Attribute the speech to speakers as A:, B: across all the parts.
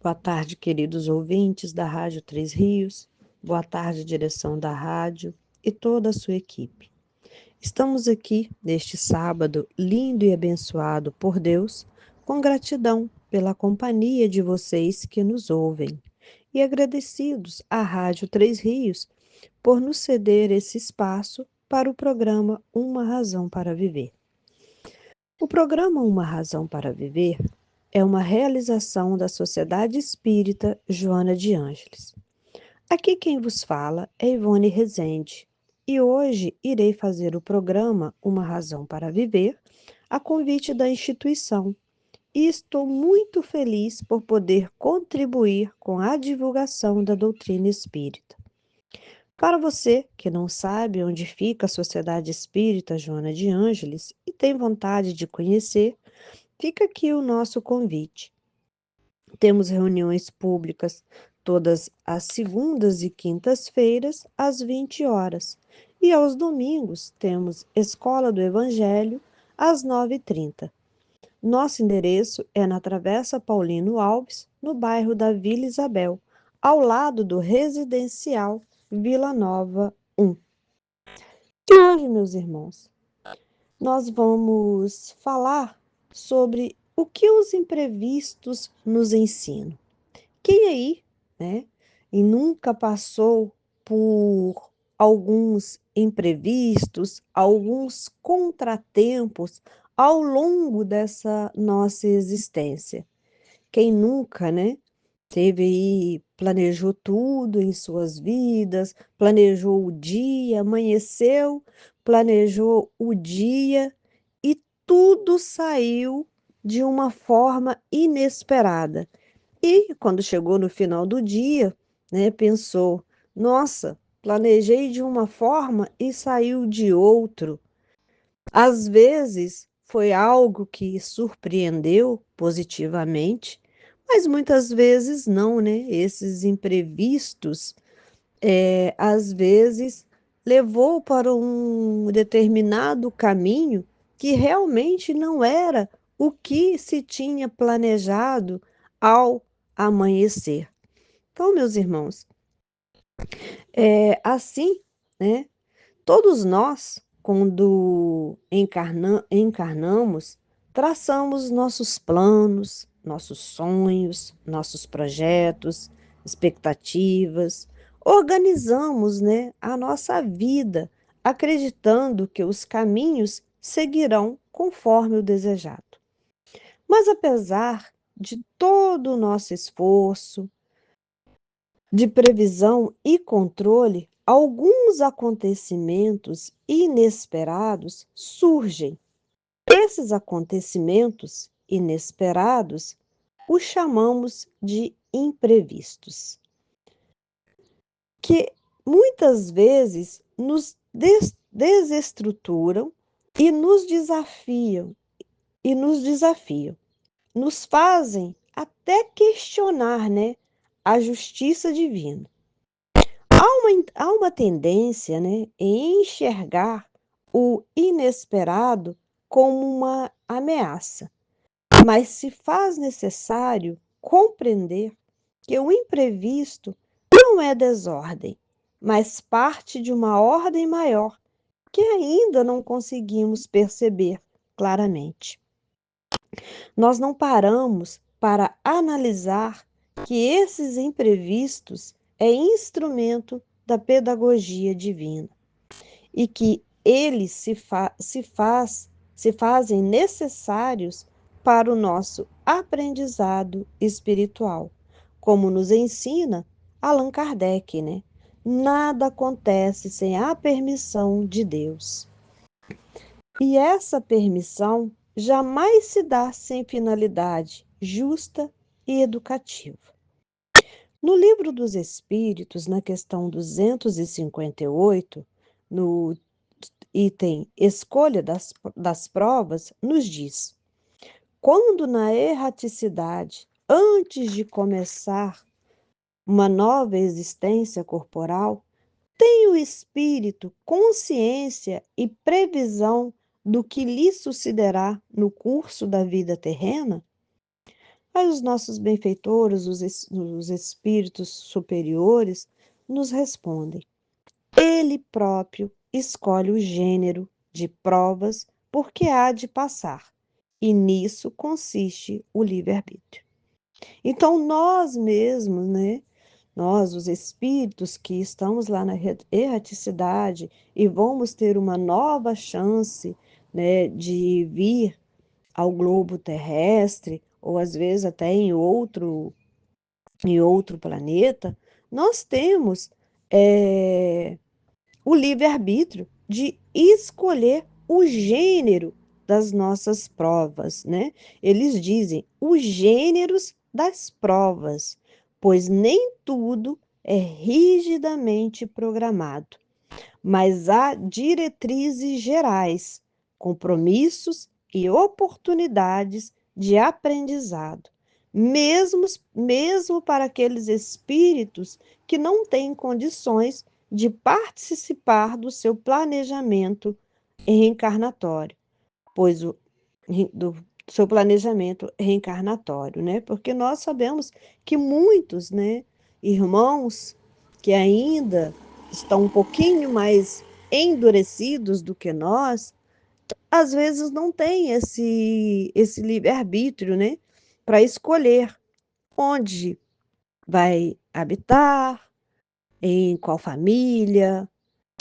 A: Boa tarde, queridos ouvintes da Rádio Três Rios. Boa tarde, direção da rádio e toda a sua equipe. Estamos aqui neste sábado lindo e abençoado por Deus, com gratidão pela companhia de vocês que nos ouvem e agradecidos à Rádio Três Rios por nos ceder esse espaço para o programa Uma Razão para Viver. O programa Uma Razão para Viver é uma realização da Sociedade Espírita Joana de Ângeles. Aqui quem vos fala é Ivone Rezende e hoje irei fazer o programa Uma Razão para Viver a convite da instituição e estou muito feliz por poder contribuir com a divulgação da doutrina espírita. Para você que não sabe onde fica a Sociedade Espírita Joana de Ângeles e tem vontade de conhecer, fica aqui o nosso convite. Temos reuniões públicas todas as segundas e quintas-feiras, às 20 horas. E aos domingos temos Escola do Evangelho, às 9h30. Nosso endereço é na Travessa Paulino Alves, no bairro da Vila Isabel, ao lado do residencial Vila Nova 1. E hoje, meus irmãos, nós vamos falar sobre o que os imprevistos nos ensinam. Quem aí, né, e nunca passou por alguns imprevistos, alguns contratempos ao longo dessa nossa existência? Quem nunca, né, teve aí, planejou tudo em suas vidas, planejou o dia, amanheceu, planejou o dia e tudo saiu de uma forma inesperada. E quando chegou no final do dia, né, pensou: nossa, planejei de uma forma e saiu de outro. Às vezes foi algo que surpreendeu positivamente, mas muitas vezes não, né? Esses imprevistos, às vezes, levou para um determinado caminho que realmente não era o que se tinha planejado ao amanhecer. Então, meus irmãos, assim, né? Todos nós, quando encarnamos, traçamos nossos planos, nossos sonhos, nossos projetos, expectativas, organizamos, né, a nossa vida, acreditando que os caminhos seguirão conforme o desejado. Mas apesar de todo o nosso esforço, de previsão e controle, alguns acontecimentos inesperados surgem. Esses acontecimentos inesperados os chamamos de imprevistos, que muitas vezes nos desestruturam e nos desafiam, nos fazem até questionar, né, a justiça divina. Há uma tendência, né, em enxergar o inesperado como uma ameaça, mas se faz necessário compreender que o imprevisto não é desordem, mas parte de uma ordem maior que ainda não conseguimos perceber claramente. Nós não paramos para analisar que esses imprevistos é instrumento da pedagogia divina e que eles se fazem necessários para o nosso aprendizado espiritual, como nos ensina Allan Kardec, né? Nada acontece sem a permissão de Deus. E essa permissão jamais se dá sem finalidade justa e educativa. No Livro dos Espíritos, na questão 258, no item Escolha das provas, nos diz: quando na erraticidade, antes de começar uma nova existência corporal, tem o espírito consciência e previsão do que lhe sucederá no curso da vida terrena? Aí os nossos benfeitores, os espíritos superiores, nos respondem. Ele próprio escolhe o gênero de provas porque há de passar, e nisso consiste o livre-arbítrio. Então, nós mesmos, né? Nós, os espíritos que estamos lá na erraticidade e vamos ter uma nova chance, né, de vir ao globo terrestre, ou às vezes até em outro planeta, nós temos o livre-arbítrio de escolher o gênero das nossas provas, né? Eles dizem os gêneros das provas, pois nem tudo é rigidamente programado, mas há diretrizes gerais, compromissos e oportunidades de aprendizado, mesmo para aqueles espíritos que não têm condições de participar do seu planejamento reencarnatório, pois do seu planejamento reencarnatório, né? Porque nós sabemos que muitos, né, irmãos que ainda estão um pouquinho mais endurecidos do que nós, às vezes não têm esse livre-arbítrio, né, para escolher onde vai habitar, em qual família,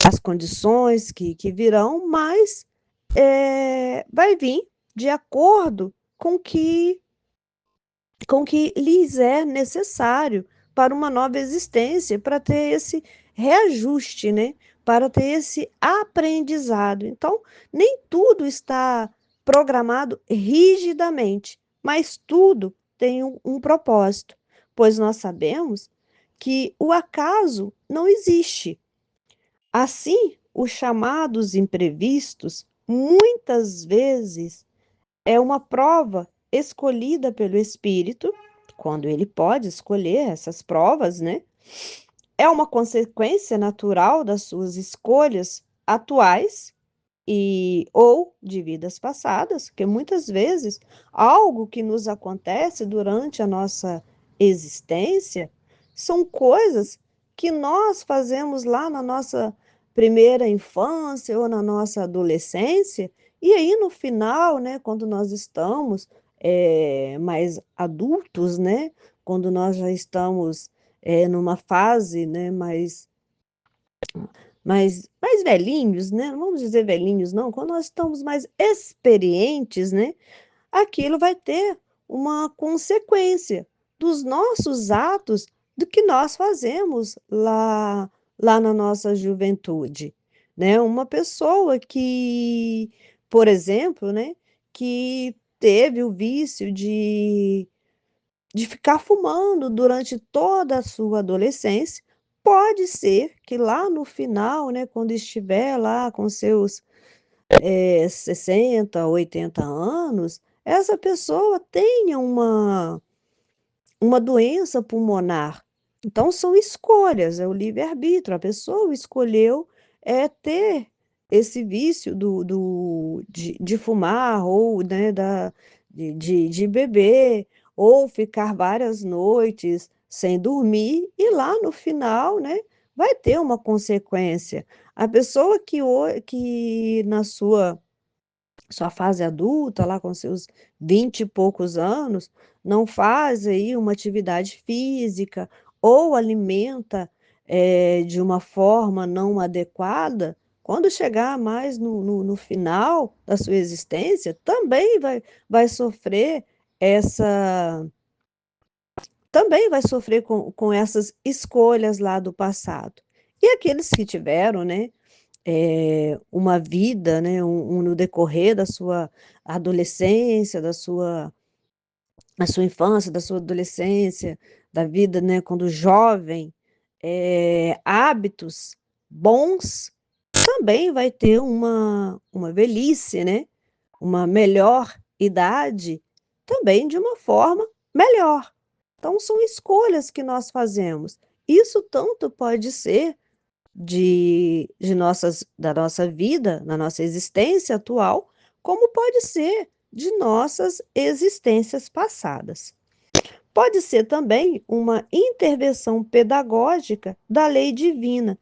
A: as condições que virão, mas vai vir de acordo com que lhes é necessário para uma nova existência, para ter esse reajuste, né? Para ter esse aprendizado. Então, nem tudo está programado rigidamente, mas tudo tem um propósito, pois nós sabemos que o acaso não existe. Assim, os chamados imprevistos, muitas vezes, é uma prova escolhida pelo espírito, quando ele pode escolher essas provas, né? É uma consequência natural das suas escolhas atuais e ou de vidas passadas, porque muitas vezes algo que nos acontece durante a nossa existência são coisas que nós fazemos lá na nossa primeira infância ou na nossa adolescência, e aí no final, né, quando nós estamos mais adultos, né, quando nós já estamos numa fase, né, mais velhinhos, né? Não vamos dizer velhinhos, não. Quando nós estamos mais experientes, né? Aquilo vai ter uma consequência dos nossos atos, do que nós fazemos lá na nossa juventude, né? Uma pessoa que, por exemplo, né? Que teve o vício de ficar fumando durante toda a sua adolescência, pode ser que lá no final, né, quando estiver lá com seus 60, 80 anos, essa pessoa tenha uma doença pulmonar. Então, são escolhas, é o livre-arbítrio. A pessoa escolheu ter esse vício de fumar ou né, de beber, ou ficar várias noites sem dormir, e lá no final, né, vai ter uma consequência. A pessoa que na sua fase adulta, lá com seus 20 e poucos anos, não faz aí uma atividade física ou alimenta de uma forma não adequada, quando chegar mais no final da sua existência, também vai sofrer essa. Também vai sofrer com essas escolhas lá do passado. E aqueles que tiveram, né, uma vida, né, no decorrer da sua adolescência, da sua infância, da sua adolescência, da vida, né, quando jovem, hábitos bons, também vai ter uma velhice, né, uma melhor idade, também de uma forma melhor. Então, são escolhas que nós fazemos. Isso tanto pode ser da nossa vida, da nossa existência atual, como pode ser de nossas existências passadas. Pode ser também uma intervenção pedagógica da lei divina,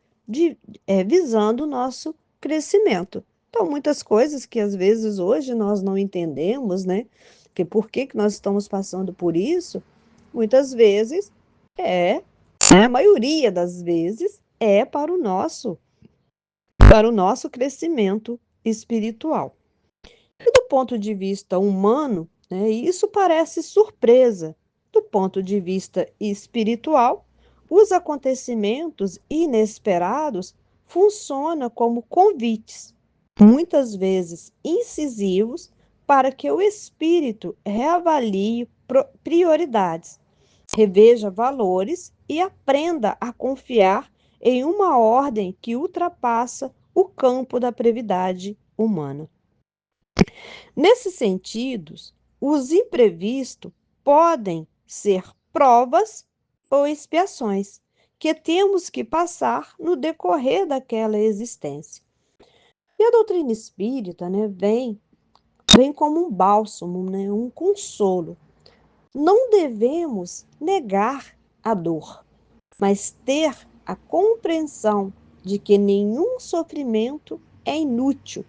A: visando o nosso crescimento. Então, muitas coisas que às vezes hoje nós não entendemos, né? Que por que que nós estamos passando por isso, muitas vezes é, a maioria das vezes, é para o nosso crescimento espiritual. E do ponto de vista humano, né, isso parece surpresa. Do ponto de vista espiritual, os acontecimentos inesperados funcionam como convites, muitas vezes incisivos, para que o espírito reavalie prioridades, reveja valores e aprenda a confiar em uma ordem que ultrapassa o campo da brevidade humana. Nesses sentidos, os imprevistos podem ser provas ou expiações que temos que passar no decorrer daquela existência. E a doutrina espírita, né, vem como um bálsamo, né, um consolo. Não devemos negar a dor, mas ter a compreensão de que nenhum sofrimento é inútil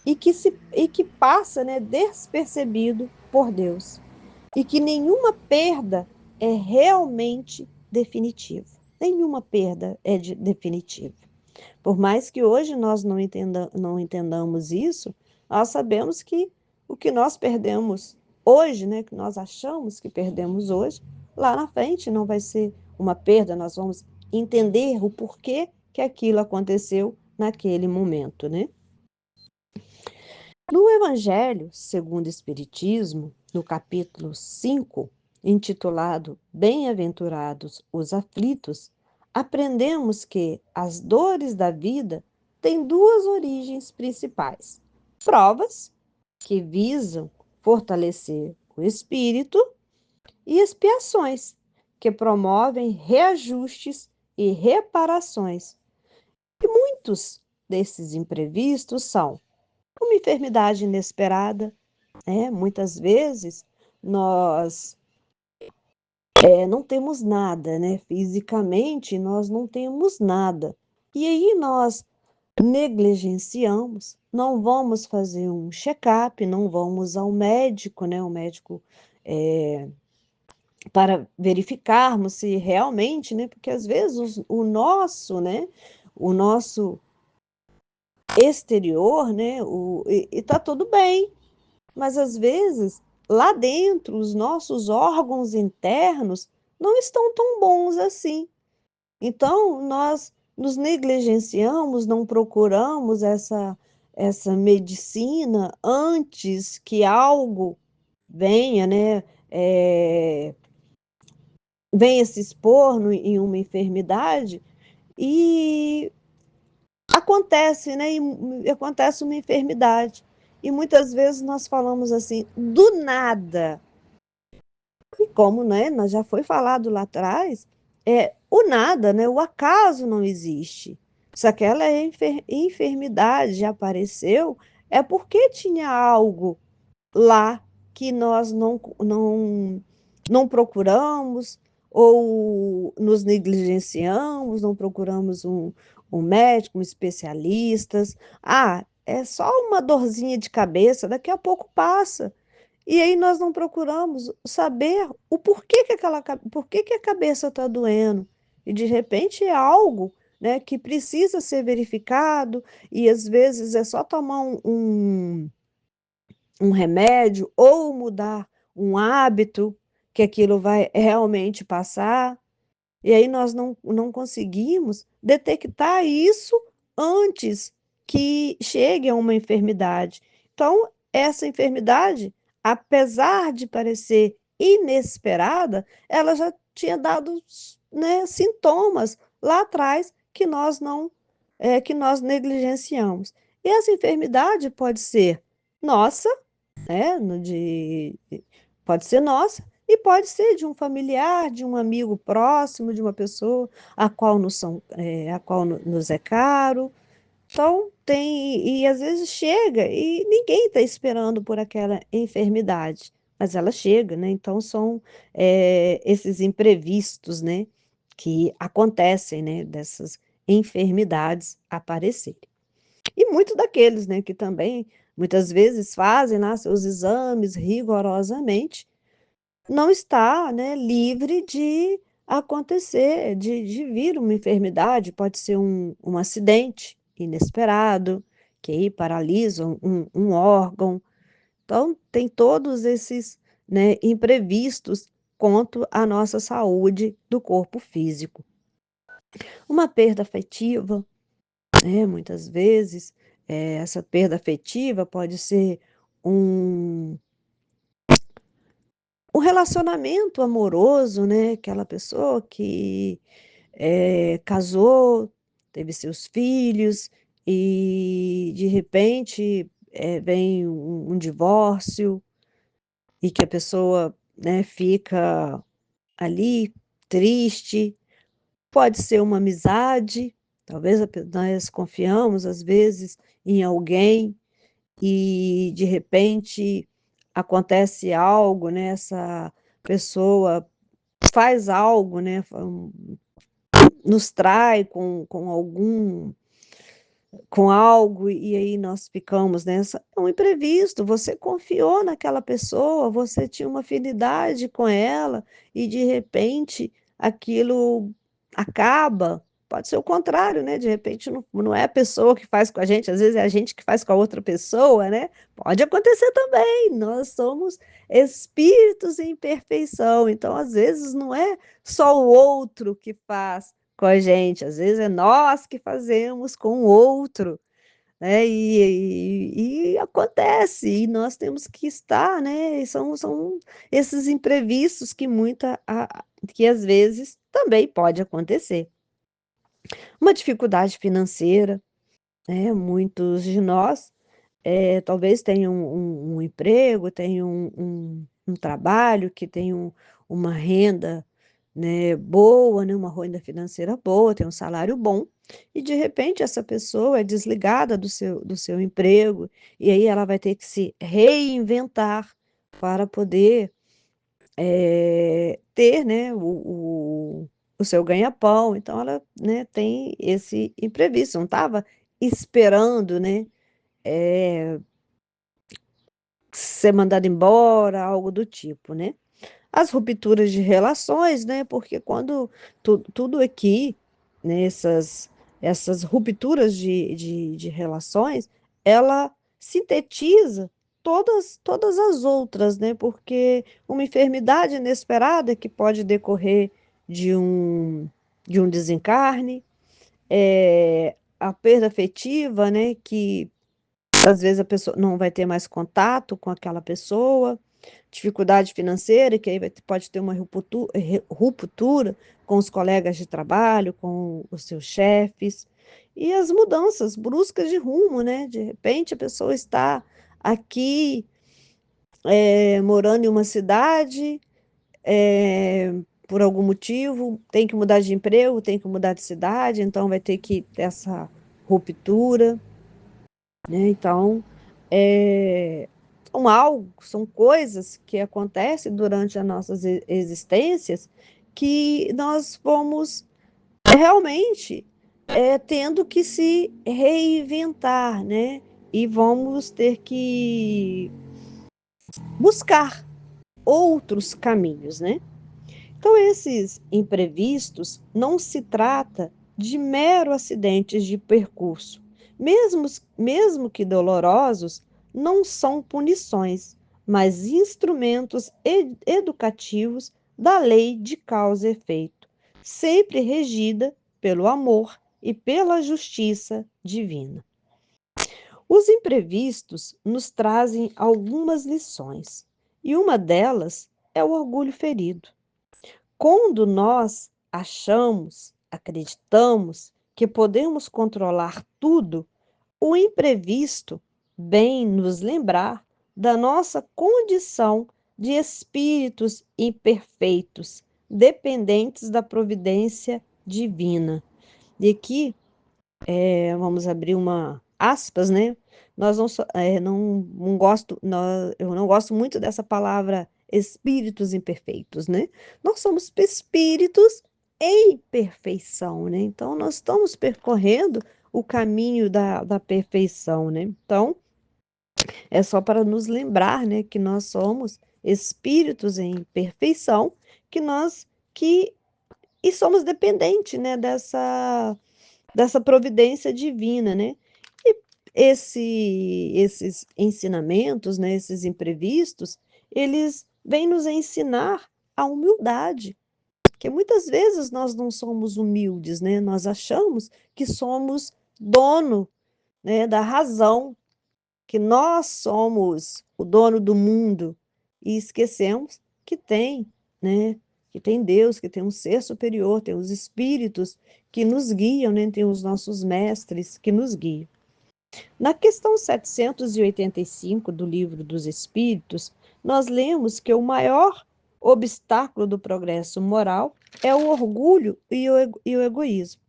A: e que passa, né, despercebido por Deus. E que nenhuma perda é realmente definitiva. Nenhuma perda é definitiva. Por mais que hoje nós não entendamos isso, nós sabemos que o que nós perdemos hoje, né, que nós achamos que perdemos hoje, lá na frente não vai ser uma perda, nós vamos entender o porquê que aquilo aconteceu naquele momento, né? No Evangelho segundo o Espiritismo, no capítulo 5, intitulado Bem-aventurados os aflitos, aprendemos que as dores da vida têm duas origens principais: provas, que visam fortalecer o espírito, e expiações, que promovem reajustes e reparações. E muitos desses imprevistos são uma enfermidade inesperada, né? Muitas vezes nós não temos nada, né? Fisicamente nós não temos nada. E aí nós negligenciamos, não vamos fazer um check-up, não vamos ao médico, né? O médico para verificarmos se realmente, né? Porque às vezes nosso, né? O nosso exterior, né? E tá tudo bem, mas às vezes lá dentro os nossos órgãos internos não estão tão bons assim. Então nós nos negligenciamos, não procuramos essa medicina antes que algo venha, né? Venha se expor em uma enfermidade e acontece, né? E acontece uma enfermidade. E muitas vezes nós falamos assim, do nada. E como, né, nós já foi falado lá atrás, o nada, né, o acaso não existe. Se aquela enfermidade já apareceu, é porque tinha algo lá que nós não procuramos ou nos negligenciamos, não procuramos um médico, um especialista. Ah, é só uma dorzinha de cabeça, daqui a pouco passa. E aí nós não procuramos saber o porquê que por que a cabeça está doendo. E de repente é algo, né, que precisa ser verificado, e às vezes é só tomar um remédio ou mudar um hábito que aquilo vai realmente passar. E aí nós não conseguimos detectar isso antes que chegue a uma enfermidade. Então, essa enfermidade, apesar de parecer inesperada, ela já tinha dado, né, sintomas lá atrás que nós não, que nós negligenciamos. E essa enfermidade pode ser nossa, né, pode ser nossa, e pode ser de um familiar, de um amigo próximo, de uma pessoa a qual nos é caro. Então, e às vezes chega e ninguém está esperando por aquela enfermidade, mas ela chega, né? Então são esses imprevistos, né, que acontecem, né, dessas enfermidades aparecerem. E muito daqueles, né, que também muitas vezes fazem lá seus exames rigorosamente, não está, né, livre de acontecer, de vir uma enfermidade, pode ser um acidente inesperado, que aí paralisa um órgão. Então, tem todos esses, né, imprevistos quanto à nossa saúde do corpo físico. Uma perda afetiva, né, muitas vezes, essa perda afetiva pode ser um um relacionamento amoroso, né, aquela pessoa que, casou, teve seus filhos e, de repente, vem um divórcio e que a pessoa, né, fica ali triste. Pode ser uma amizade, talvez nós confiamos, às vezes, em alguém e, de repente, acontece algo, né, essa pessoa faz algo, né, nos trai com algo e aí nós ficamos nessa é um imprevisto, você confiou naquela pessoa, você tinha uma afinidade com ela e de repente aquilo acaba. Pode ser o contrário, né, de repente não é a pessoa que faz com a gente, às vezes é a gente que faz com a outra pessoa, né. Pode acontecer também, nós somos espíritos em perfeição, então às vezes não é só o outro que faz com a gente, às vezes é nós que fazemos com o outro, né, e acontece, e nós temos que estar, né, e são esses imprevistos que que às vezes também pode acontecer. Uma dificuldade financeira, né, muitos de nós, talvez tenham um emprego, tenham um trabalho que tenham uma renda, né, boa, né, uma renda financeira boa, tem um salário bom, e de repente essa pessoa é desligada do seu emprego, e aí ela vai ter que se reinventar para poder, ter, né, o seu ganha-pão, então ela, né, tem esse imprevisto, não estava esperando, né, eh, ser mandada embora, algo do tipo, né. As rupturas de relações, né, porque quando tudo aqui, né, essas rupturas de relações, ela sintetiza todas as outras, né, porque uma enfermidade inesperada que pode decorrer de um desencarne, a perda afetiva, né, que às vezes a pessoa não vai ter mais contato com aquela pessoa, dificuldade financeira, que aí pode ter uma ruptura com os colegas de trabalho, com os seus chefes, e as mudanças bruscas de rumo, né, de repente a pessoa está aqui, morando em uma cidade, por algum motivo, tem que mudar de emprego, tem que mudar de cidade, então vai ter que ter essa ruptura. Né, então, são coisas que acontecem durante as nossas existências que nós vamos realmente, tendo que se reinventar, né, e vamos ter que buscar outros caminhos, né. Então esses imprevistos não se trata de mero acidentes de percurso, mesmo que dolorosos, não são punições, mas instrumentos educativos da lei de causa e efeito, sempre regida pelo amor e pela justiça divina. Os imprevistos nos trazem algumas lições, e uma delas é o orgulho ferido. Quando nós achamos, acreditamos que podemos controlar tudo, o imprevisto vem nos lembrar da nossa condição de espíritos imperfeitos, dependentes da providência divina. E aqui, vamos abrir uma aspas, né? Nós não, não gosto, eu não gosto muito dessa palavra espíritos imperfeitos, né? Nós somos espíritos em perfeição, né? Então, nós estamos percorrendo o caminho da perfeição, né? Então, é só para nos lembrar, né, que nós somos espíritos em perfeição, que nós que e somos dependentes, né, dessa providência divina, né? E esses ensinamentos, né, esses imprevistos, eles vêm nos ensinar a humildade, que muitas vezes nós não somos humildes, né? Nós achamos que somos dono, né, da razão, que nós somos o dono do mundo e esquecemos que tem, né? Que tem Deus, que tem um ser superior, tem os espíritos que nos guiam, né? Tem os nossos mestres que nos guiam. Na questão 785 do Livro dos Espíritos, nós lemos que o maior obstáculo do progresso moral é o orgulho e o egoísmo.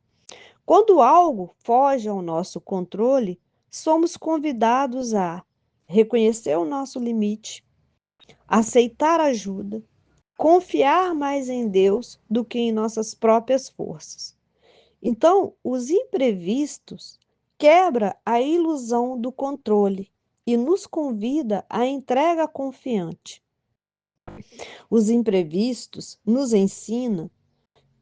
A: Quando algo foge ao nosso controle, somos convidados a reconhecer o nosso limite, aceitar ajuda, confiar mais em Deus do que em nossas próprias forças. Então, os imprevistos quebra a ilusão do controle e nos convida à entrega confiante. Os imprevistos nos ensinam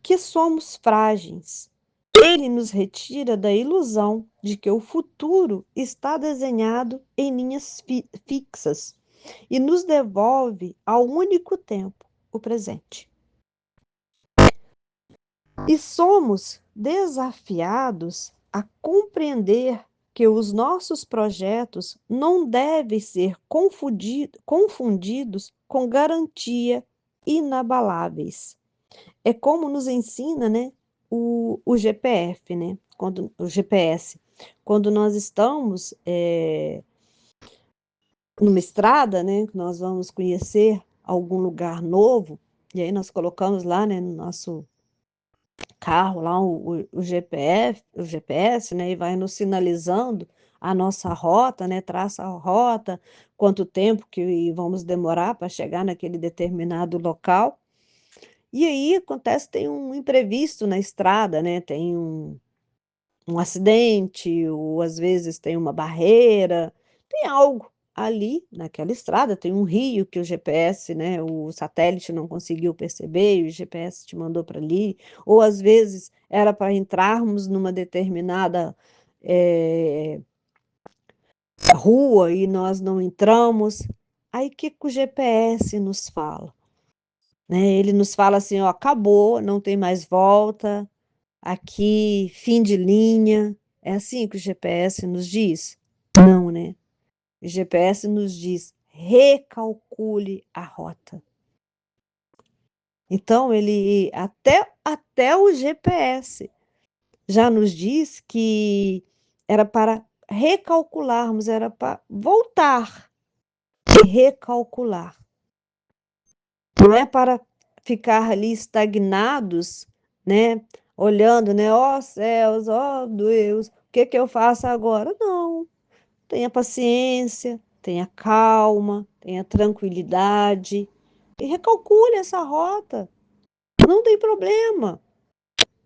A: que somos frágeis. Ele nos retira da ilusão de que o futuro está desenhado em linhas fixas e nos devolve ao único tempo, o presente. E somos desafiados a compreender que os nossos projetos não devem ser confundidos com garantia inabaláveis. É como nos ensina, né, o GPF, né, o GPS. Quando nós estamos numa estrada, né, que nós vamos conhecer algum lugar novo, e aí nós colocamos lá, né, no nosso carro, lá o GPS, né, e vai nos sinalizando a nossa rota, né, traça a rota, quanto tempo que vamos demorar para chegar naquele determinado local. E aí acontece, tem um imprevisto na estrada, né? Tem um acidente, ou às vezes tem uma barreira, tem algo ali naquela estrada, tem um rio que o GPS, né, o satélite não conseguiu perceber, e o GPS te mandou para ali, ou às vezes era para entrarmos numa determinada rua e nós não entramos. Aí o que que o GPS nos fala? Né? Ele nos fala assim, ó, acabou, não tem mais volta, aqui, fim de linha. É assim que o GPS nos diz? Não, né? O GPS nos diz, recalcule a rota. Então, ele, até o GPS já nos diz que era para recalcularmos, era para voltar e recalcular. Não é para ficar ali estagnados, né? Olhando, né? Ó céus, ó Deus, o que que eu faço agora? Não. Tenha paciência, tenha calma, tenha tranquilidade e recalcule essa rota. Não tem problema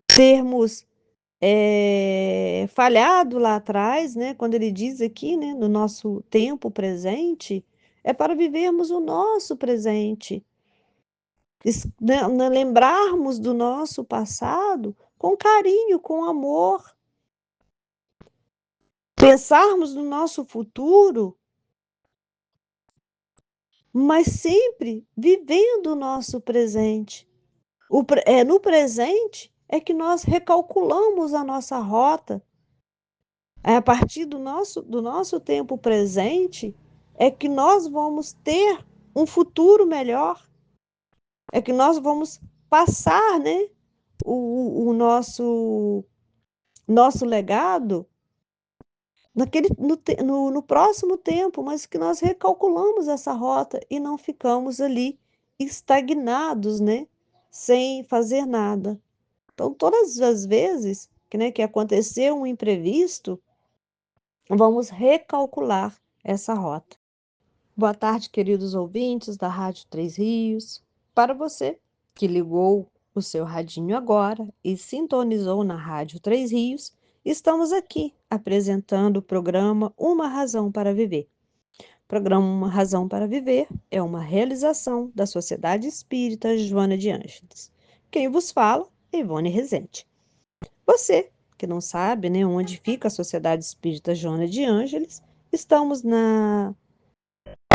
A: termos falhado lá atrás, né? Quando ele diz aqui, né? No nosso tempo presente, é para vivermos o nosso presente. Lembrarmos do nosso passado com carinho, com amor, pensarmos no nosso futuro, mas sempre vivendo o nosso presente. No presente é que nós recalculamos a nossa rota. É a partir do nosso tempo presente é que nós vamos ter um futuro melhor, é que nós vamos passar, né, o nosso legado no próximo tempo, mas que nós recalculamos essa rota e não ficamos ali estagnados, né? Sem fazer nada. Então, todas as vezes que aconteceu um imprevisto, vamos recalcular essa rota. Boa tarde, queridos ouvintes da Rádio Três Rios. Para você que ligou o seu radinho agora e sintonizou na Rádio Três Rios, estamos aqui apresentando o programa Uma Razão para Viver. O programa Uma Razão para Viver é uma realização da Sociedade Espírita Joana de Ângeles. Quem vos fala é Ivone Rezende. Você que não sabe, né, onde fica a Sociedade Espírita Joana de Ângeles, estamos na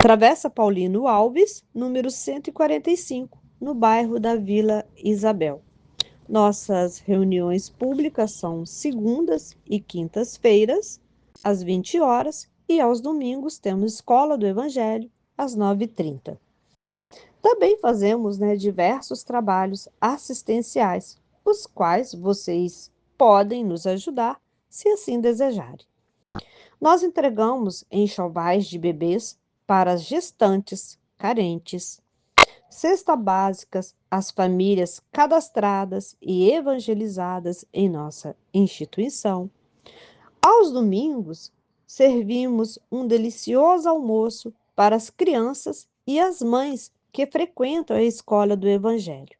A: Travessa Paulino Alves, número 145, no bairro da Vila Isabel. Nossas reuniões públicas são segundas e quintas-feiras, às 20 horas, e aos domingos temos Escola do Evangelho, às 9h30. Também fazemos, diversos trabalhos assistenciais, os quais vocês podem nos ajudar, se assim desejarem. Nós entregamos enxovais de bebês para as gestantes carentes, cesta básicas às famílias cadastradas e evangelizadas em nossa instituição. Aos domingos, servimos um delicioso almoço para as crianças e as mães que frequentam a escola do Evangelho.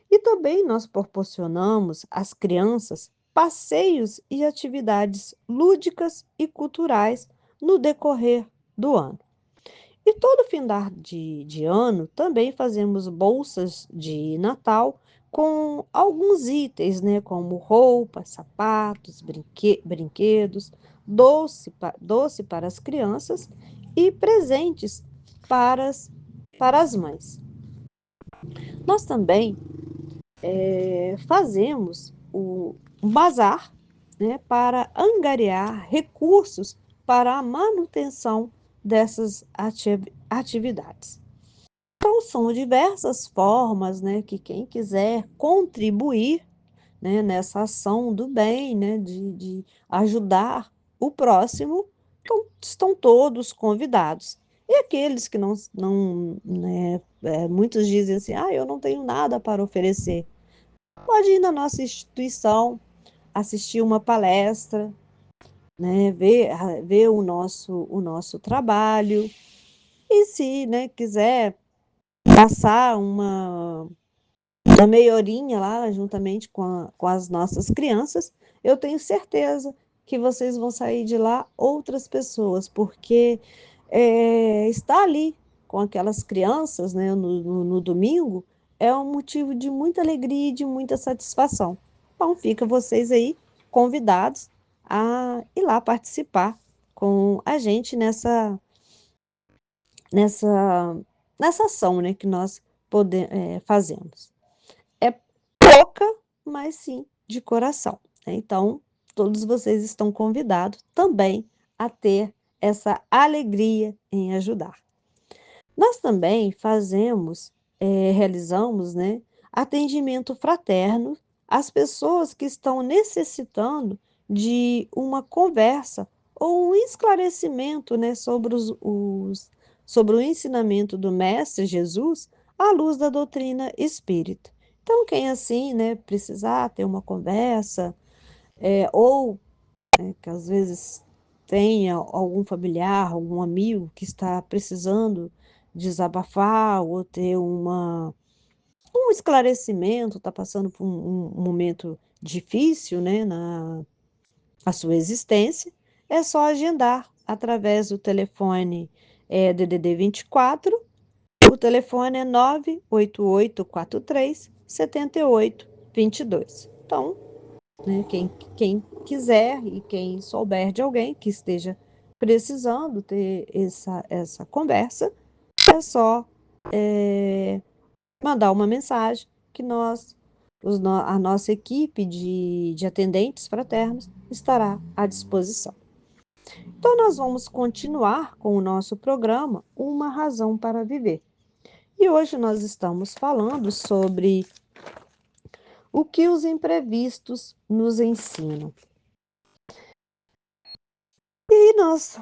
A: E também nós proporcionamos às crianças passeios e atividades lúdicas e culturais no decorrer do ano. E todo fim de ano também fazemos bolsas de Natal com alguns itens, como roupas, sapatos, brinquedos, doce para as crianças e presentes para as mães. Nós também fazemos um bazar, para angariar recursos para a manutenção dessas atividades. Então, são diversas formas, que quem quiser contribuir, nessa ação do bem, de ajudar o próximo, então, estão todos convidados. E aqueles que não muitos dizem assim, eu não tenho nada para oferecer. Pode ir na nossa instituição, assistir uma palestra, ver o nosso trabalho. E se, quiser passar uma meia horinha lá, juntamente com as nossas crianças, eu tenho certeza que vocês vão sair de lá outras pessoas, porque estar ali com aquelas crianças, no domingo, é um motivo de muita alegria e de muita satisfação. Então, fica vocês aí convidados a ir lá participar com a gente nessa, nessa ação, que nós fazemos. É pouca, mas sim de coração, Então, todos vocês estão convidados também a ter essa alegria em ajudar. Nós também realizamos, atendimento fraterno às pessoas que estão necessitando de uma conversa ou um esclarecimento, sobre o ensinamento do Mestre Jesus à luz da doutrina espírita. Então, quem assim, precisar ter uma conversa, ou que às vezes tenha algum familiar, algum amigo que está precisando desabafar ou ter um esclarecimento, está passando por um momento difícil, a sua existência, é só agendar através do telefone DDD 24. O telefone é 98843 7822. Então, quem quiser e quem souber de alguém que esteja precisando ter essa conversa, é só mandar uma mensagem que a nossa equipe de atendentes fraternos estará à disposição. Então, nós vamos continuar com o nosso programa Uma Razão para Viver. E hoje nós estamos falando sobre o que os imprevistos nos ensinam. E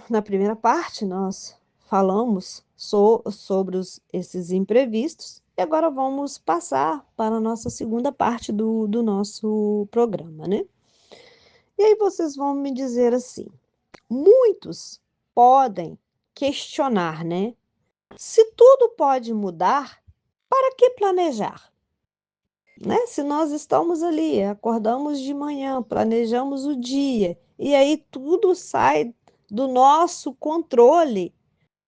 A: na primeira parte, nós falamos sobre esses imprevistos, e agora vamos passar para a nossa segunda parte do nosso programa, E aí vocês vão me dizer assim, muitos podem questionar, né? Se tudo pode mudar, para que planejar? Né? Se nós estamos ali, acordamos de manhã, planejamos o dia, e aí tudo sai do nosso controle,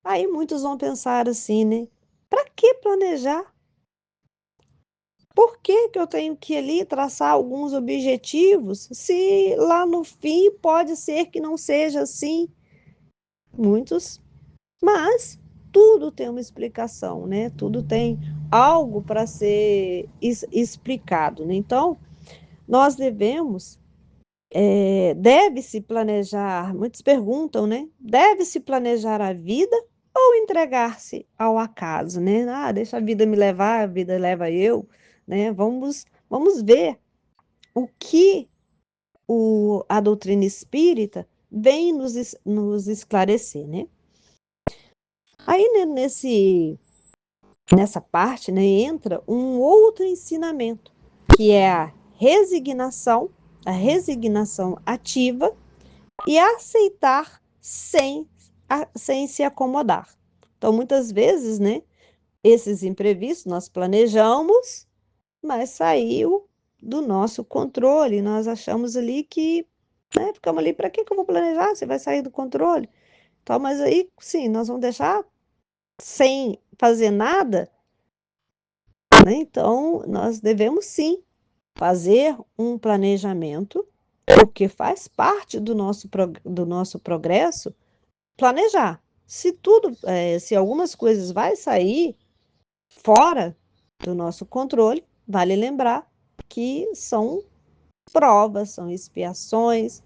A: aí muitos vão pensar assim, né? Para que planejar? Por que que eu tenho que ali traçar alguns objetivos, se lá no fim pode ser que não seja assim? Muitos, mas tudo tem uma explicação, né? Tudo tem algo para ser explicado, né? Então, nós devemos, deve-se planejar, muitos perguntam, né? Deve-se planejar a vida ou entregar-se ao acaso, né? Ah, deixa a vida me levar, a vida leva eu, né? Vamos ver o que a doutrina espírita vem nos esclarecer, né? Aí, né, nessa parte, né, entra um outro ensinamento, que é a resignação ativa e aceitar sem se acomodar. Então, muitas vezes, né, esses imprevistos nós planejamos, mas saiu do nosso controle. Nós achamos ali que, né, ficamos ali, para que eu vou planejar? Você vai sair do controle. Então, mas aí, sim, nós vamos deixar sem fazer nada, né? Então, nós devemos sim fazer um planejamento, porque faz parte do nosso progresso planejar. Se tudo, se algumas coisas vai sair fora do nosso controle, vale lembrar que são provas, são expiações,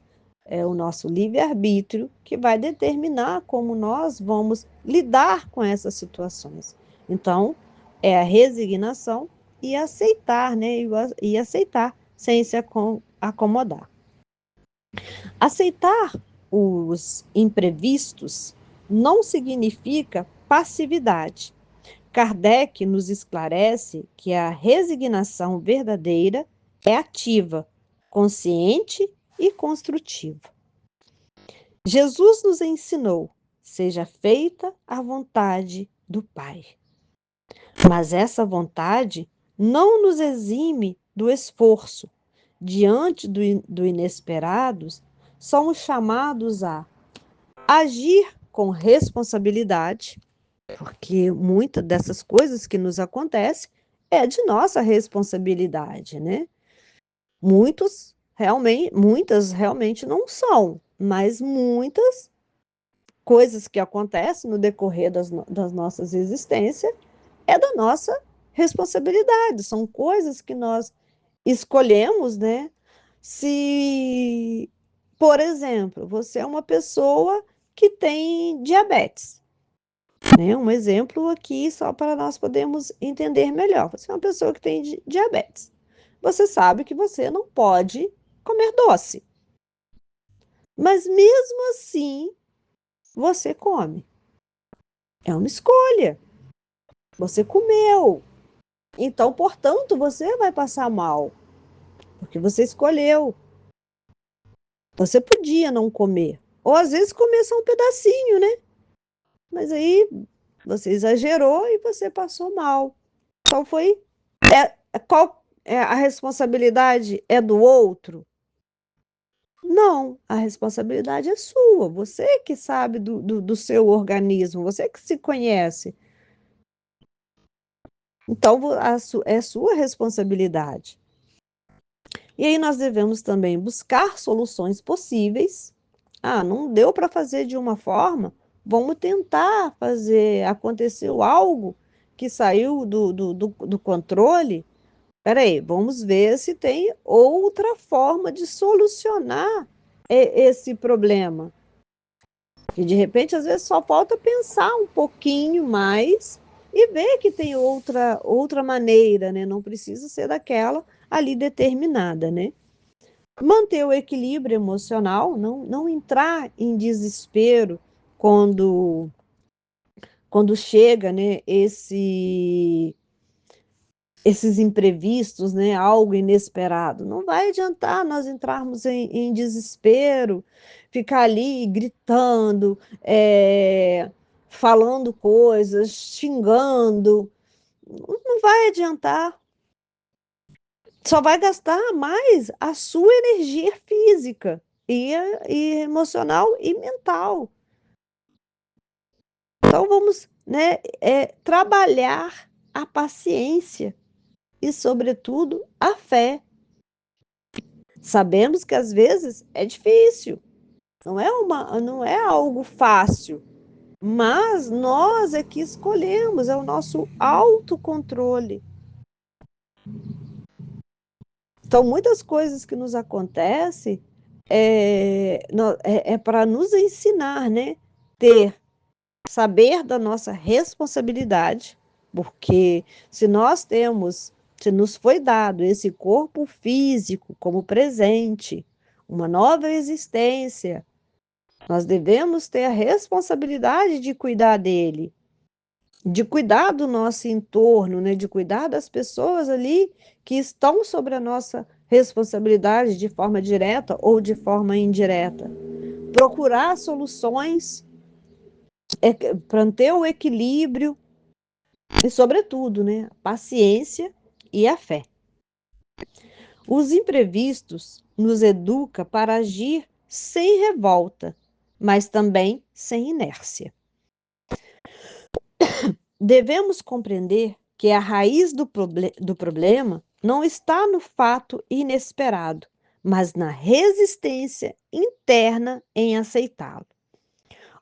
A: é o nosso livre-arbítrio que vai determinar como nós vamos lidar com essas situações. Então, é a resignação e aceitar, né? E aceitar sem se acomodar. Aceitar os imprevistos não significa passividade. Kardec nos esclarece que a resignação verdadeira é ativa, consciente e construtiva. Jesus nos ensinou: seja feita a vontade do Pai. Mas essa vontade não nos exime do esforço. Diante do inesperado, somos chamados a agir com responsabilidade, porque muitas dessas coisas que nos acontecem é de nossa responsabilidade, né? Muitas realmente não são, mas muitas coisas que acontecem no decorrer das nossas existências é da nossa responsabilidade, são coisas que nós escolhemos, né? Se, por exemplo, você é uma pessoa que tem diabetes, né? Um exemplo aqui só para nós podermos entender melhor. Você é uma pessoa que tem diabetes. Você sabe que você não pode comer doce, mas mesmo assim você come. É uma escolha. Você comeu. Então, portanto, você vai passar mal, porque você escolheu. Você podia não comer, ou às vezes comer só um pedacinho, né? Mas aí você exagerou e você passou mal. Qual foi? Qual é a responsabilidade? É do outro? Não, a responsabilidade é sua. Você que sabe do seu organismo, você que se conhece. Então, é sua responsabilidade. E aí nós devemos também buscar soluções possíveis. Ah, não deu para fazer de uma forma, vamos tentar fazer acontecer algo que saiu do controle. Espera aí, vamos ver se tem outra forma de solucionar esse problema. E de repente, às vezes, só falta pensar um pouquinho mais e ver que tem outra maneira, né? Não precisa ser daquela ali determinada, né? Manter o equilíbrio emocional, não entrar em desespero quando, quando chega, né, esses imprevistos, né, algo inesperado. Não vai adiantar nós entrarmos em desespero, ficar ali gritando, falando coisas, xingando, não vai adiantar. Só vai gastar mais a sua energia física e emocional e mental. Então vamos, né, trabalhar a paciência e, sobretudo, a fé. Sabemos que às vezes é difícil, não é algo fácil, mas nós é que escolhemos, é o nosso autocontrole. Então, muitas coisas que nos acontecem é para nos ensinar, né? Saber da nossa responsabilidade, porque se nos foi dado esse corpo físico como presente, uma nova existência, nós devemos ter a responsabilidade de cuidar dele, de cuidar do nosso entorno, né? De cuidar das pessoas ali que estão sobre a nossa responsabilidade de forma direta ou de forma indireta. Procurar soluções para ter o equilíbrio e, sobretudo, né, a paciência e a fé. Os imprevistos nos educa para agir sem revolta, mas também sem inércia. Devemos compreender que a raiz do problema não está no fato inesperado, mas na resistência interna em aceitá-lo.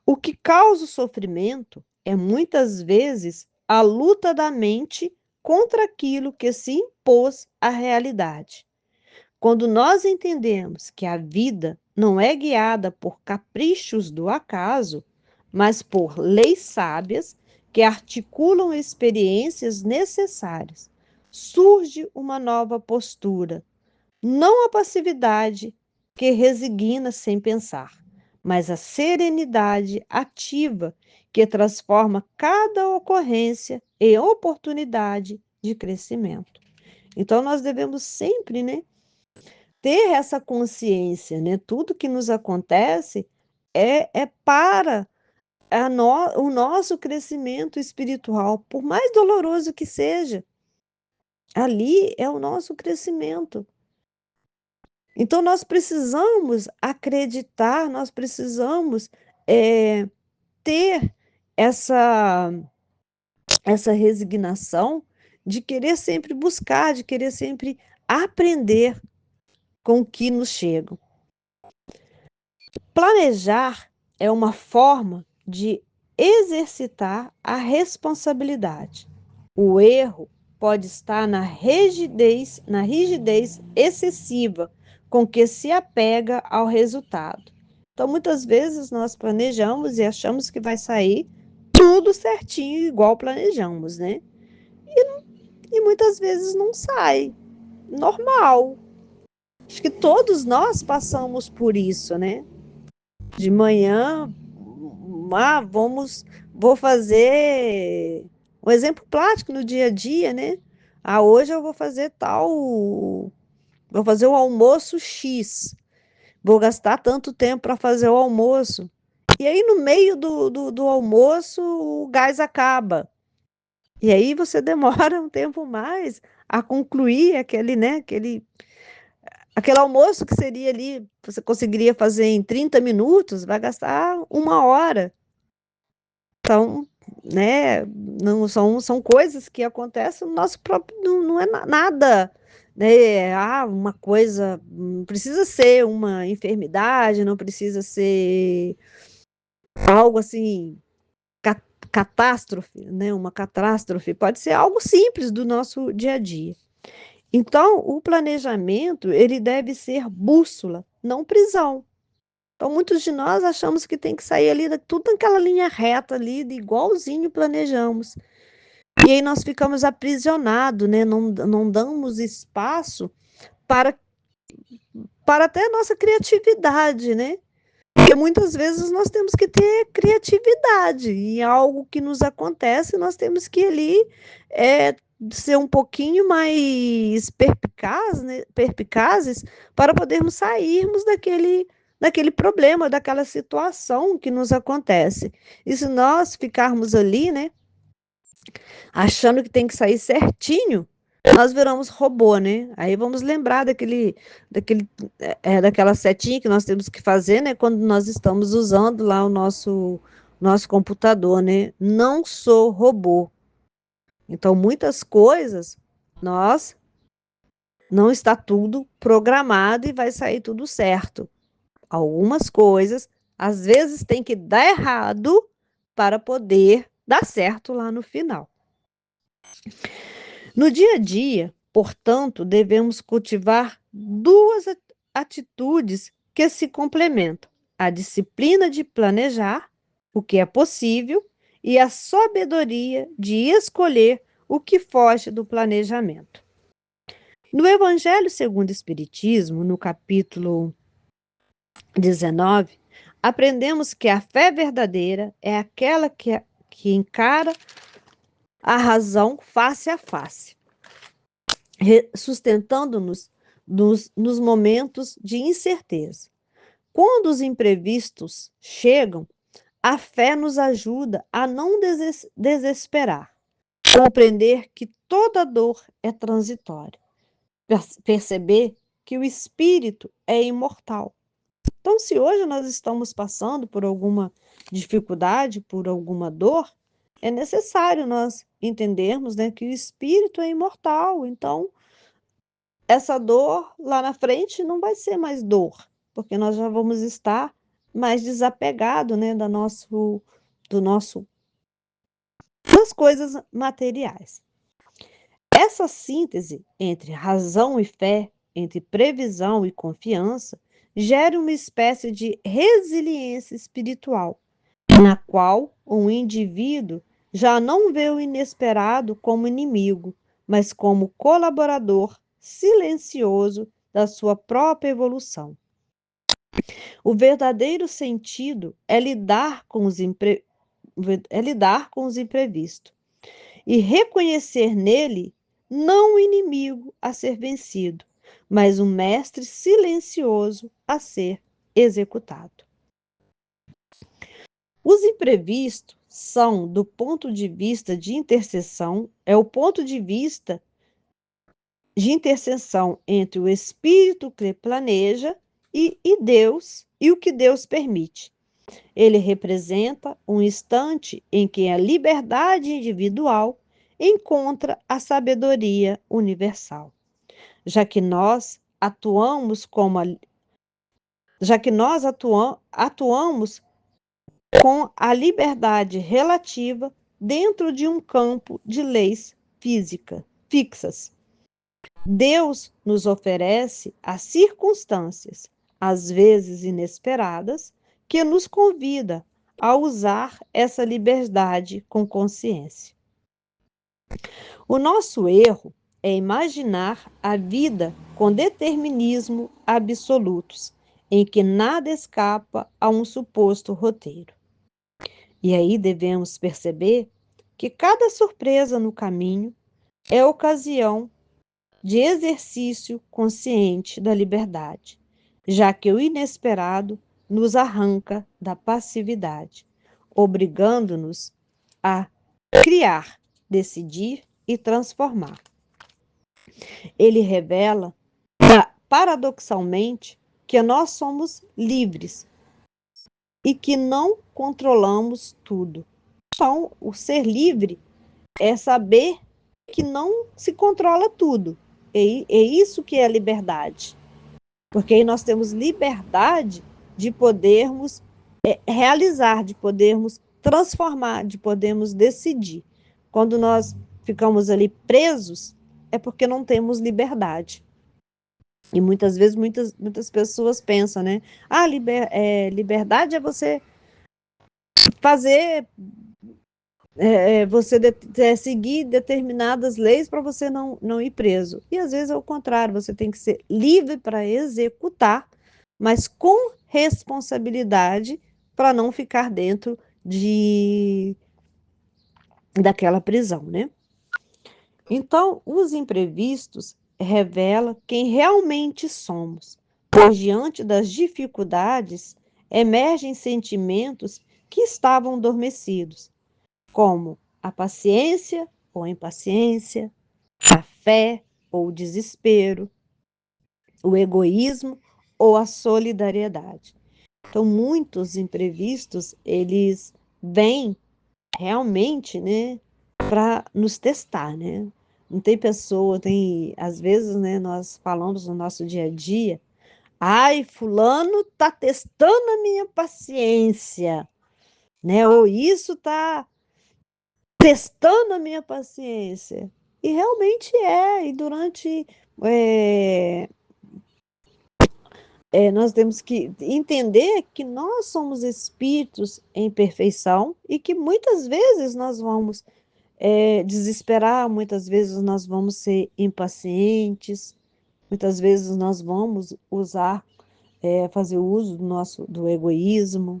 A: O que causa o sofrimento é muitas vezes a luta da mente contra aquilo que se impôs à realidade. Quando nós entendemos que a vida não é guiada por caprichos do acaso, mas por leis sábias que articulam experiências necessárias, surge uma nova postura, não a passividade que resigna sem pensar, mas a serenidade ativa que transforma cada ocorrência em oportunidade de crescimento. Então, nós devemos sempre, né, ter essa consciência, né? Tudo que nos acontece é para o nosso crescimento espiritual, por mais doloroso que seja. Ali é o nosso crescimento. Então, nós precisamos acreditar, nós precisamos ter essa, essa resignação de querer sempre buscar, de querer sempre aprender com o que nos chega. Planejar é uma forma de exercitar a responsabilidade. O erro pode estar na rigidez excessiva com que se apega ao resultado. Então, muitas vezes nós planejamos e achamos que vai sair tudo certinho, igual planejamos, né? E muitas vezes não sai. Normal. Acho que todos nós passamos por isso, né? De manhã, vou fazer um exemplo prático no dia a dia, né? Hoje eu vou fazer o almoço X, vou gastar tanto tempo para fazer o almoço. E aí, no meio do almoço, o gás acaba. E aí você demora um tempo mais a concluir aquele almoço que seria ali, você conseguiria fazer em 30 minutos, vai gastar 1 hora. Então, né, não são coisas que acontecem no nosso próprio, não é nada, né, uma coisa, não precisa ser uma enfermidade, não precisa ser algo assim, catástrofe, né, uma catástrofe, pode ser algo simples do nosso dia a dia. Então, o planejamento, ele deve ser bússola, não prisão. Então, muitos de nós achamos que tem que sair ali, tudo naquela linha reta ali, de igualzinho planejamos. E aí nós ficamos aprisionados, né? Não damos espaço para, para até a nossa criatividade, né? Porque muitas vezes nós temos que ter criatividade em algo que nos acontece, nós temos que ali ser um pouquinho mais perspicazes para podermos sairmos daquele problema, daquela situação que nos acontece. E se nós ficarmos ali, né, achando que tem que sair certinho, nós viramos robô, né? Aí vamos lembrar daquela setinha que nós temos que fazer, né? Quando nós estamos usando lá o nosso computador, né? Não sou robô. Então, muitas coisas, nós não está tudo programado e vai sair tudo certo. Algumas coisas, às vezes, tem que dar errado para poder dar certo lá no final. No dia a dia, portanto, devemos cultivar duas atitudes que se complementam: a disciplina de planejar o que é possível e a sabedoria de escolher o que foge do planejamento. No Evangelho segundo o Espiritismo, no capítulo 19, aprendemos que a fé verdadeira é aquela que encara a razão face a face, sustentando-nos nos momentos de incerteza. Quando os imprevistos chegam, a fé nos ajuda a não desesperar, compreender que toda dor é transitória, perceber que o espírito é imortal. Então, se hoje nós estamos passando por alguma dificuldade, por alguma dor, é necessário nós entendermos, né, que o espírito é imortal. Então, essa dor lá na frente não vai ser mais dor, porque nós já vamos estar mais desapegados, né, do nosso das coisas materiais. Essa síntese entre razão e fé, entre previsão e confiança, gera uma espécie de resiliência espiritual, na qual um indivíduo já não vê o inesperado como inimigo, mas como colaborador silencioso da sua própria evolução. O verdadeiro sentido é lidar com os imprevistos e reconhecer nele não o inimigo a ser vencido, mas um mestre silencioso a ser executado. Os imprevistos são, do ponto de vista de interseção, é o ponto de vista de interseção entre o espírito que planeja e Deus e o que Deus permite. Ele representa um instante em que a liberdade individual encontra a sabedoria universal. Já que nós atuamos como a, já que nós atuamos com a liberdade relativa dentro de um campo de leis fixas. Deus nos oferece as circunstâncias, às vezes inesperadas, que nos convida a usar essa liberdade com consciência. O nosso erro é imaginar a vida com determinismo absolutos, em que nada escapa a um suposto roteiro. E aí devemos perceber que cada surpresa no caminho é ocasião de exercício consciente da liberdade, já que o inesperado nos arranca da passividade, obrigando-nos a criar, decidir e transformar. Ele revela, paradoxalmente, que nós somos livres e que não controlamos tudo. Então, o ser livre é saber que não se controla tudo. É isso que é a liberdade. Porque aí nós temos liberdade de podermos realizar, de podermos transformar, de podermos decidir. Quando nós ficamos ali presos, é porque não temos liberdade. E muitas vezes, muitas pessoas pensam, né? Ah, liberdade é você fazer, seguir determinadas leis para você não ir preso. E às vezes é o contrário, você tem que ser livre para executar, mas com responsabilidade para não ficar dentro daquela prisão, né? Então, os imprevistos revelam quem realmente somos, pois diante das dificuldades emergem sentimentos que estavam adormecidos, como a paciência ou a impaciência, a fé ou o desespero, o egoísmo ou a solidariedade. Então, muitos imprevistos, eles vêm realmente, né, para nos testar, né? Não tem pessoa, tem, às vezes, né, nós falamos no nosso dia a dia, ai, fulano tá testando a minha paciência, né? Ou isso tá testando a minha paciência. E realmente é, e durante é, nós temos que entender que nós somos espíritos em perfeição e que muitas vezes nós vamos desesperar, muitas vezes nós vamos ser impacientes, muitas vezes nós vamos usar, fazer uso do egoísmo,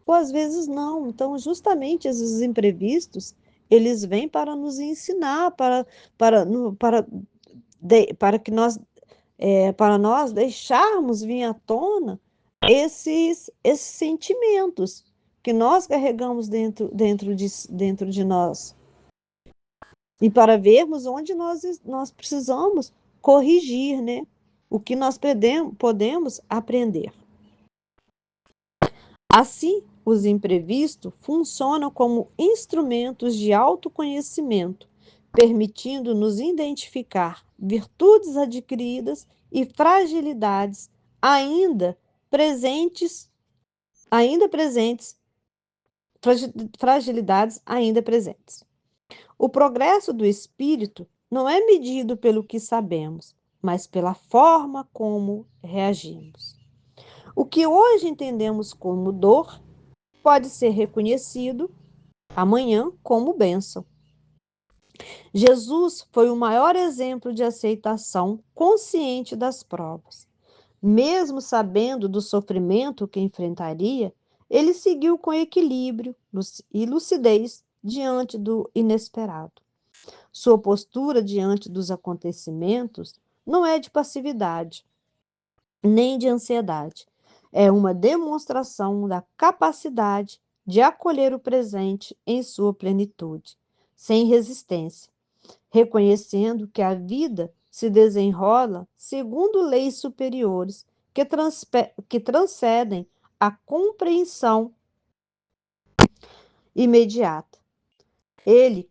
A: ou às vezes não. Então, justamente esses imprevistos, eles vêm para nos ensinar, para que nós para nós deixarmos vir à tona esses sentimentos que nós carregamos dentro de nós. E para vermos onde nós precisamos corrigir, né? O que nós podemos aprender. Assim, os imprevistos funcionam como instrumentos de autoconhecimento, permitindo-nos identificar virtudes adquiridas e fragilidades ainda presentes, ainda presentes, fragilidades ainda presentes. O progresso do espírito não é medido pelo que sabemos, mas pela forma como reagimos. O que hoje entendemos como dor pode ser reconhecido amanhã como bênção. Jesus foi o maior exemplo de aceitação consciente das provas. Mesmo sabendo do sofrimento que enfrentaria, ele seguiu com equilíbrio e lucidez diante do inesperado. Sua postura diante dos acontecimentos não é de passividade, nem de ansiedade. É uma demonstração da capacidade de acolher o presente em sua plenitude, sem resistência, reconhecendo que a vida se desenrola segundo leis superiores que transcendem a compreensão imediata. Ele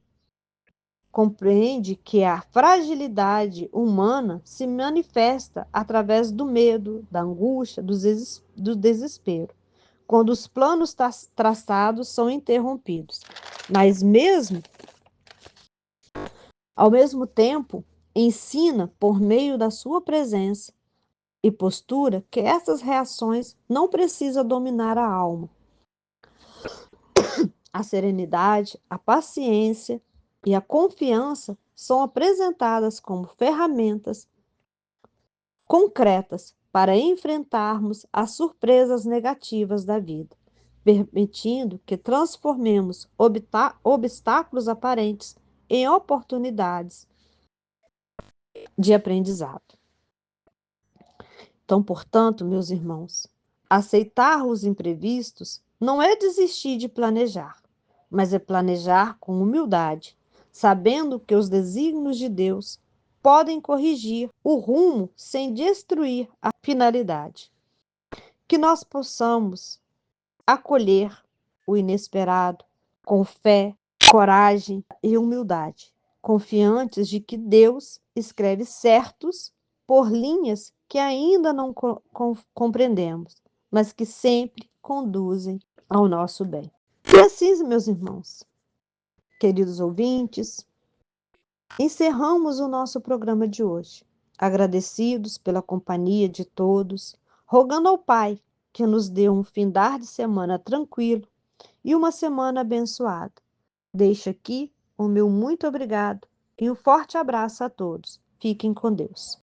A: compreende que a fragilidade humana se manifesta através do medo, da angústia, do desespero, quando os planos traçados são interrompidos. Mas ao mesmo tempo, ensina por meio da sua presença e postura que essas reações não precisam dominar a alma. A serenidade, a paciência e a confiança são apresentadas como ferramentas concretas para enfrentarmos as surpresas negativas da vida, permitindo que transformemos obstáculos aparentes em oportunidades de aprendizado. Então, portanto, meus irmãos, aceitar os imprevistos não é desistir de planejar, mas é planejar com humildade, sabendo que os desígnios de Deus podem corrigir o rumo sem destruir a finalidade. Que nós possamos acolher o inesperado com fé, coragem e humildade, confiantes de que Deus escreve certos por linhas que ainda não compreendemos, mas que sempre conduzem ao nosso bem. E assim, meus irmãos, queridos ouvintes, encerramos o nosso programa de hoje, agradecidos pela companhia de todos, rogando ao Pai que nos dê um findar de semana tranquilo e uma semana abençoada. Deixo aqui o meu muito obrigado e um forte abraço a todos. Fiquem com Deus.